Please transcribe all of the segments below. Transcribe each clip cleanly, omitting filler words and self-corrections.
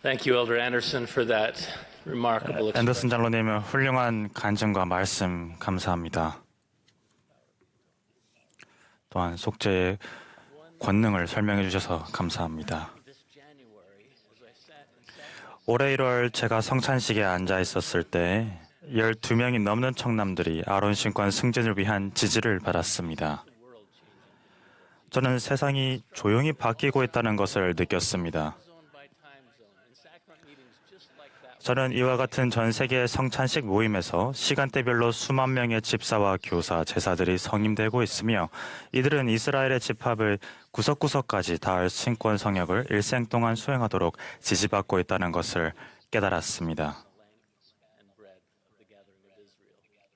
Thank you, Elder Anderson, for that remarkable 앤더슨 expression. 장로님 훌륭한 간증과 말씀 감사합니다. 또한 속죄의 권능을 설명해 주셔서 감사합니다. This January, as I sat in sacrament, 올해 1월 제가 성찬식에 앉아 있었을 때 12명이 넘는 청남들이 아론 신권 승진을 위한 지지를 받았습니다. 저는 세상이 조용히 바뀌고 있다는 것을 느꼈습니다. zone by time zone, in sacrament meetings just like that. 저는 이와 같은 전 세계 성찬식 모임에서 시간대별로 수만 명의 집사와 교사, 제사들이 성임되고 있으며 이들은 이스라엘의 집합을 구석구석까지 닿을 신권 성역을 일생 동안 수행하도록 지지받고 있다는 것을 깨달았습니다. And bread of the gathering of Israel.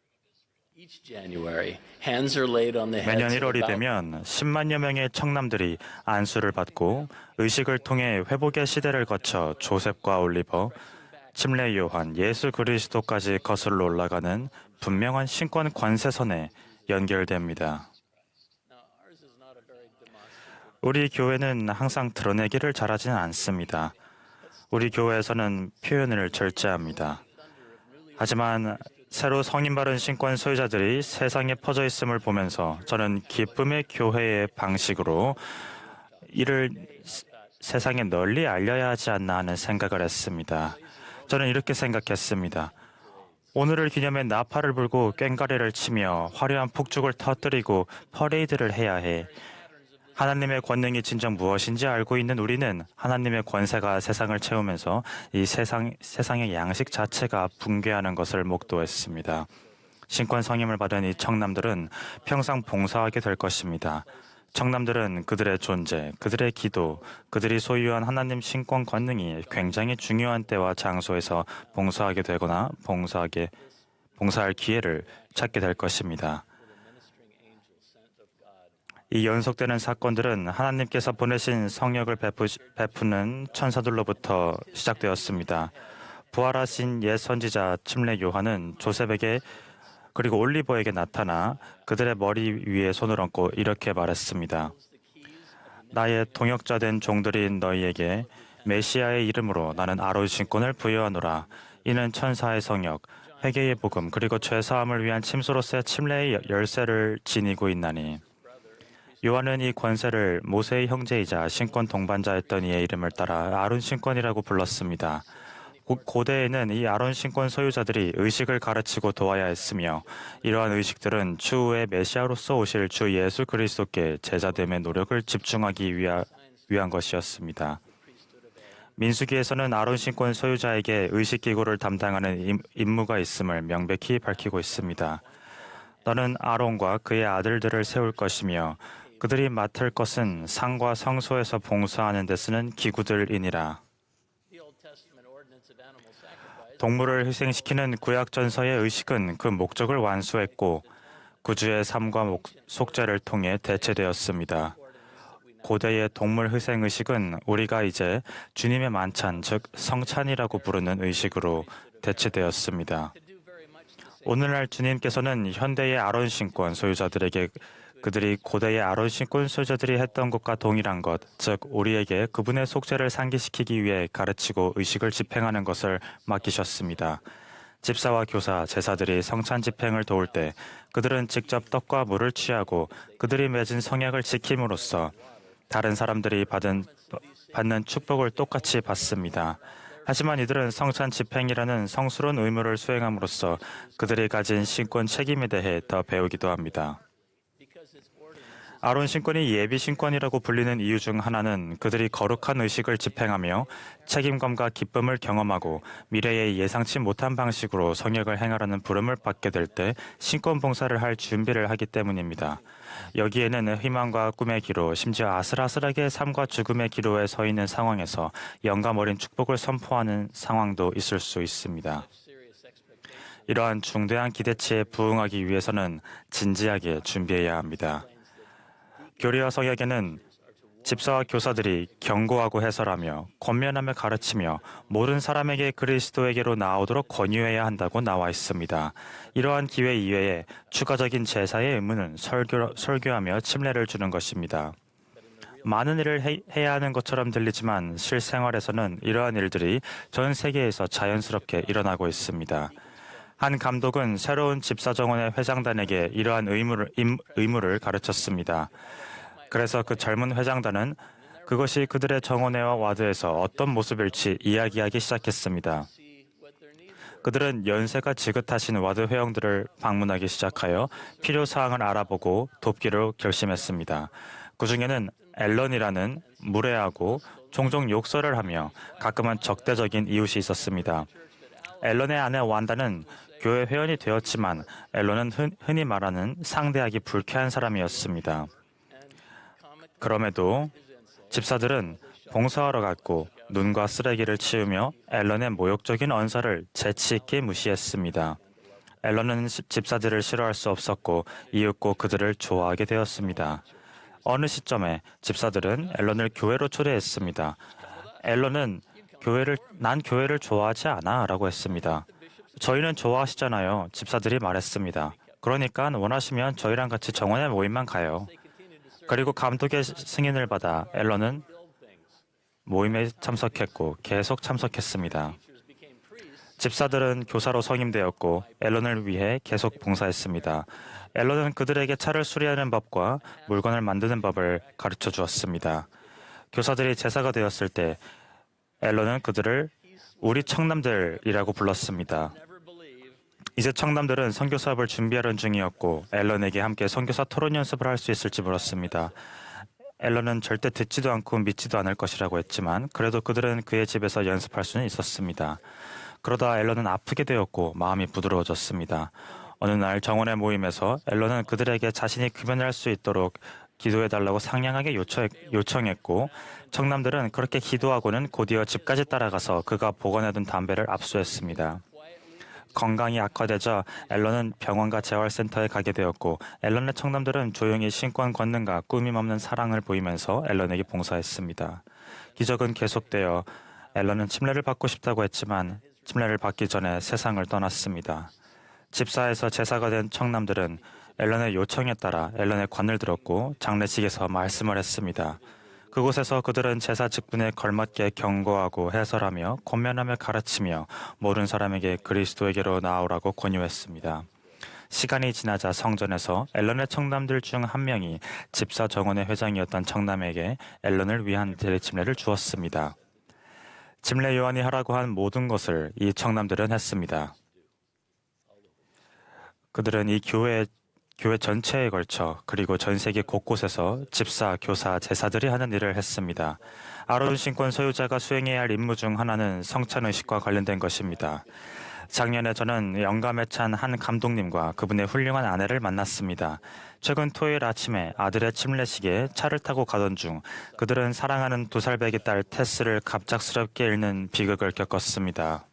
Each January, hands are laid on the heads 매년 of 1월이 about 되면 10만여 명의 청남들이 안수를 받고 의식을 통해 회복의 시대를 거쳐 조셉과 올리버, 침례 요한, 예수 그리스도까지 거슬러 올라가는 분명한 신권 관세선에 연결됩니다. Now, ours is not a very demonstrative. 우리 교회는 항상 드러내기를 잘하지는 않습니다. 우리 교회에서는 표현을 절제합니다. 하지만 새로 성인받은 신권 소유자들이 세상에 퍼져 있음을 보면서 저는 기쁨의 교회의 방식으로 이를 세상에 널리 알려야 하지 않나 하는 생각을 했습니다. 저는 이렇게 생각했습니다. 오늘을 기념해 나팔을 불고 꽹과리를 치며 화려한 폭죽을 터뜨리고 퍼레이드를 해야 해. 하나님의 권능이 진정 무엇인지 알고 있는 우리는 하나님의 권세가 세상을 채우면서 이 세상의 양식 자체가 붕괴하는 것을 목도했습니다. 신권 성임을 받은 이 청남들은 평생 봉사하게 될 것입니다. 청남들은 그들의 존재, 그들의 기도, 그들이 소유한 하나님 신권 권능이 굉장히 중요한 때와 장소에서 봉사하게 되거나 봉사할 기회를 찾게 될 것입니다. Ministering angel sent of God. 이 연속되는 사건들은 하나님께서 보내신 성령을 베푸는 천사들로부터 시작되었습니다. 부활하신 옛 선지자 침례 요한은 조셉에게 그리고 올리버에게 나타나 그들의 머리 위에 손을 얹고 이렇게 말했습니다. 나의 동역자 된 종들인 너희에게 메시아의 이름으로 나는 아론 신권을 부여하노라. 이는 천사의 성역, 회개의 복음, 그리고 죄사함을 위한 침소로서의 침례의 열쇠를 지니고 있나니. 요한은 이 권세를 모세의 형제이자 신권 동반자였던 이의 이름을 따라 아론 신권이라고 불렀습니다. 고대에는 이 아론 신권 소유자들이 의식을 가르치고 도와야 했으며 이러한 의식들은 추후에 메시아로서 오실 주 예수 그리스도께 제자됨의 노력을 집중하기 위한 것이었습니다. 민수기에서는 아론 신권 소유자에게 의식기구를 담당하는 임무가 있음을 명백히 밝히고 있습니다. 너는 아론과 그의 아들들을 세울 것이며 그들이 맡을 것은 상과 성소에서 봉사하는 데 쓰는 기구들이니라. The Old Testament ordinance of animal sacrifice. 동물을 희생시키는 구약 전서의 의식은 그 목적을 완수했고 구주의 삶과 속죄를 통해 대체되었습니다. 고대의 동물 희생 의식은 우리가 이제 주님의 만찬, 즉 성찬이라고 부르는 의식으로 대체되었습니다. 오늘날 주님께서는 현대의 아론 신권 소유자들에게 그들이 고대의 아론 신권 소유자들이 했던 것과 동일한 것, 즉 우리에게 그분의 속죄를 상기시키기 위해 가르치고 의식을 집행하는 것을 맡기셨습니다. 집사와 교사, 제사들이 성찬 집행을 도울 때 그들은 직접 떡과 물을 취하고 그들이 맺은 성약을 지킴으로써 다른 사람들이 받는 축복을 똑같이 받습니다. 하지만 이들은 성찬 집행이라는 성스러운 의무를 수행함으로써 그들이 가진 신권 책임에 대해 더 배우기도 합니다. 아론 신권이 예비 신권이라고 불리는 이유 중 하나는 그들이 거룩한 의식을 집행하며 책임감과 기쁨을 경험하고 미래에 예상치 못한 방식으로 성역을 행하라는 부름을 받게 될 때 신권 봉사를 할 준비를 하기 때문입니다. 여기에는 희망과 꿈의 기로, 심지어 아슬아슬하게 삶과 죽음의 기로에 서 있는 상황에서 영감 어린 축복을 선포하는 상황도 있을 수 있습니다. 이러한 중대한 기대치에 부응하기 위해서는 진지하게 준비해야 합니다. 교리와 성역에는 집사와 교사들이 경고하고 해설하며 권면하며 가르치며 모든 사람에게 그리스도에게로 나오도록 권유해야 한다고 나와 있습니다. 이러한 기회 이외에 추가적인 제사의 의무는 설교하며 침례를 주는 것입니다. 많은 일을 해야 하는 것처럼 들리지만 실생활에서는 이러한 일들이 전 세계에서 자연스럽게 일어나고 있습니다. 한 감독은 새로운 집사정원의 회장단에게 이러한 의무를 가르쳤습니다. 그래서 그 젊은 회장단은 그것이 그들의 정원회와 와드에서 어떤 모습일지 이야기하기 시작했습니다. 그들은 연세가 지긋하신 와드 회원들을 방문하기 시작하여 필요사항을 알아보고 돕기로 결심했습니다. 그 중에는 앨런이라는 무례하고 종종 욕설을 하며 가끔은 적대적인 이웃이 있었습니다. 앨런의 아내 완다는 교회 회원이 되었지만 앨런은 흔히 말하는 상대하기 불쾌한 사람이었습니다. 그럼에도 집사들은 봉사하러 갔고 눈과 쓰레기를 치우며 앨런의 모욕적인 언사를 재치 있게 무시했습니다. 앨런은 집사들을 싫어할 수 없었고 이윽고 그들을 좋아하게 되었습니다. 어느 시점에 집사들은 앨런을 교회로 초대했습니다. 앨런은 난 교회를 좋아하지 않아 라고 했습니다. 저희는 좋아하시잖아요. 집사들이 말했습니다. 그러니까 원하시면 저희랑 같이 정원의 모임만 가요. 그리고 감독의 승인을 받아 앨런은 모임에 참석했고 계속 참석했습니다. 집사들은 교사로 성임되었고 앨런을 위해 계속 봉사했습니다. 앨런은 그들에게 차를 수리하는 법과 물건을 만드는 법을 가르쳐 주었습니다. 교사들이 제사가 되었을 때 앨런은 그들을 우리 청남들이라고 불렀습니다. 이제 청남들은 선교 수업을 준비하는 중이었고 앨런에게 함께 선교사 토론 연습을 할 수 있을지 물었습니다. 앨런은 절대 듣지도 않고 믿지도 않을 것이라고 했지만 그래도 그들은 그의 집에서 연습할 수는 있었습니다. 그러다 앨런은 아프게 되었고 마음이 부드러워졌습니다. 어느 날 정원의 모임에서 앨런은 그들에게 자신이 금연을 할 수 있도록 기도해달라고 상냥하게 요청했고 청남들은 그렇게 기도하고는 곧이어 집까지 따라가서 그가 보관해둔 담배를 압수했습니다. 건강이 악화되자 앨런은 병원과 재활센터에 가게 되었고 앨런의 청남들은 조용히 신권 권능과 꾸밈 없는 사랑을 보이면서 앨런에게 봉사했습니다. 기적은 계속되어 앨런은 침례를 받고 싶다고 했지만 침례를 받기 전에 세상을 떠났습니다. 집사에서 제사가 된 청남들은 앨런의 요청에 따라 앨런의 관을 들었고 장례식에서 말씀을 했습니다. 그곳에서 그들은 제사 직분에 걸맞게 경고하고 해설하며 권면하며 가르치며 모든 사람에게 그리스도에게로 나아오라고 권유했습니다. 시간이 지나자 성전에서 앨런의 청남들 중 한 명이 집사 정원의 회장이었던 청남에게 앨런을 위한 대리침례를 주었습니다. 침례 요한이 하라고 한 모든 것을 이 청남들은 했습니다. 그들은 이 교회 전체에 걸쳐 그리고 전 세계 곳곳에서 집사, 교사, 제사들이 하는 일을 했습니다. 아론 신권 소유자가 수행해야 할 임무 중 하나는 성찬의식과 관련된 것입니다. 작년에 저는 영감에 찬 한 감독님과 그분의 훌륭한 아내를 만났습니다. 최근 토요일 아침에 아들의 침례식에 차를 타고 가던 중 그들은 사랑하는 2살배기 딸 테스를 갑작스럽게 잃는 비극을 겪었습니다.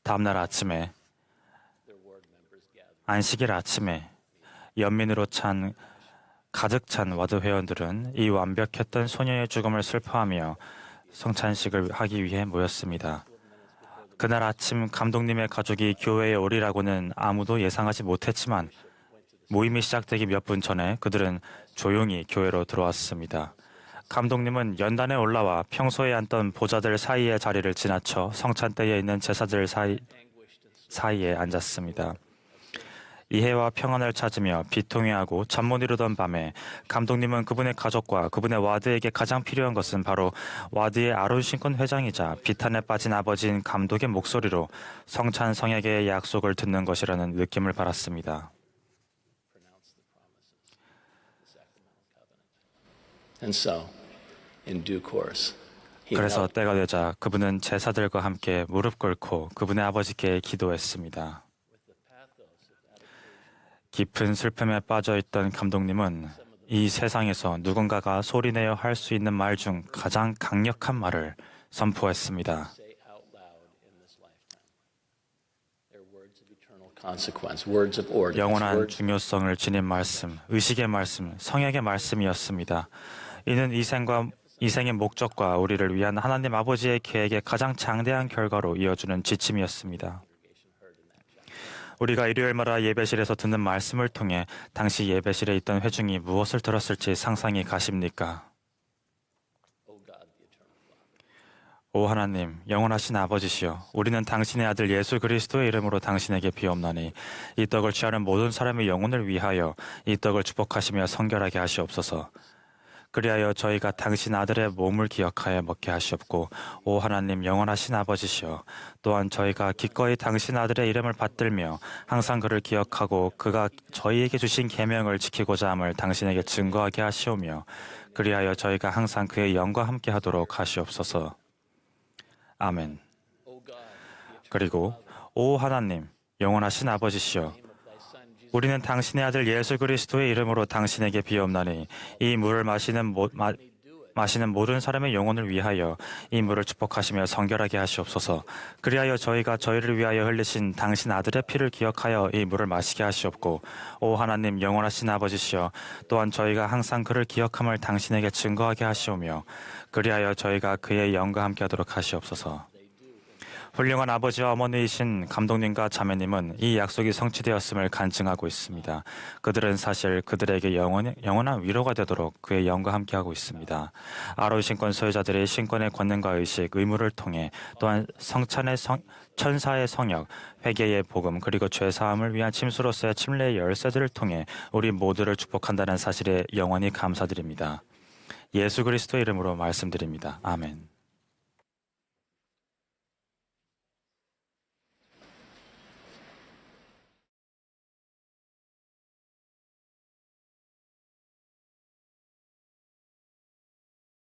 다음날 아침에 안식일 아침에 연민으로 가득 찬 와드 회원들은 이 완벽했던 소녀의 죽음을 슬퍼하며 성찬식을 하기 위해 모였습니다. 그날 아침 감독님의 가족이 교회에 오리라고는 아무도 예상하지 못했지만 모임이 시작되기 몇 분 전에 그들은 조용히 교회로 들어왔습니다. 감독님은 연단에 올라와 평소에 앉던 보좌들 사이의 자리를 지나쳐 성찬대에 있는 제사들 사이에 앉았습니다. 이해와 평안을 찾으며 비통해하고 잠 못 이루던 밤에 감독님은 그분의 가족과 그분의 와드에게 가장 필요한 것은 바로 와드의 아론 신권 회장이자 비탄에 빠진 아버지인 감독의 목소리로 성찬 성에게의 약속을 듣는 것이라는 느낌을 받았습니다. 그래서 때가 되자 그분은 제사들과 함께 무릎 꿇고 그분의 아버지께 기도했습니다. 깊은 슬픔에 빠져있던 감독님은 이 세상에서 누군가가 소리내어 할 수 있는 말 중 가장 강력한 말을 선포했습니다. 영원한 중요성을 지닌 말씀, 의식의 말씀, 성역의 말씀이었습니다. 이는 이생의 목적과 우리를 위한 하나님 아버지의 계획의 가장 장대한 결과로 이어주는 지침이었습니다. 우리가 일요일마다 예배실에서 듣는 말씀을 통해 당시 예배실에 있던 회중이 무엇을 들었을지 상상이 가십니까? O God, the eternal Father, 오 하나님, 영원하신 아버지시여, 우리는 당신의 아들 예수 그리스도의 이름으로 당신에게 비옵나니 이 떡을 취하는 모든 사람의 영혼을 위하여 이 떡을 축복하시며 성결하게 하시옵소서. 그리하여 저희가 당신 아들의 몸을 기억하여 먹게 하시옵고, 오 하나님 영원하신 아버지시여, 또한 저희가 기꺼이 당신 아들의 이름을 받들며 항상 그를 기억하고 그가 저희에게 주신 계명을 지키고자 함을 당신에게 증거하게 하시오며, 그리하여 저희가 항상 그의 영과 함께 하도록 하시옵소서. 아멘. O God, the eternal 그리고 오 하나님 영원하신 아버지시여, name of thy Son, Jesus, 우리는 당신의 아들 예수 그리스도의 이름으로 당신에게 비옵나니 이 물을 마시는 모든 사람의 영혼을 위하여 이 물을 축복하시며 성결하게 하시옵소서. 그리하여 저희가 저희를 위하여 흘리신 당신 아들의 피를 기억하여 이 물을 마시게 하시옵고, 오 하나님 영원하신 아버지시여, 또한 저희가 항상 그를 기억함을 당신에게 증거하게 하시오며, 그리하여 저희가 그의 영과 함께하도록 하시옵소서. 훌륭한 아버지와 어머니이신 감독님과 자매님은 이 약속이 성취되었음을 간증하고 있습니다. 그들은 사실 그들에게 영원한 위로가 되도록 그의 영과 함께하고 있습니다. 아론 신권 소유자들의 신권의 권능과 의식, 의무를 통해 또한 천사의 성역, 회개의 복음, 그리고 죄사함을 위한 침수로서의 침례의 열쇠들을 통해 우리 모두를 축복한다는 사실에 영원히 감사드립니다. 예수 그리스도의 이름으로 말씀드립니다. 아멘.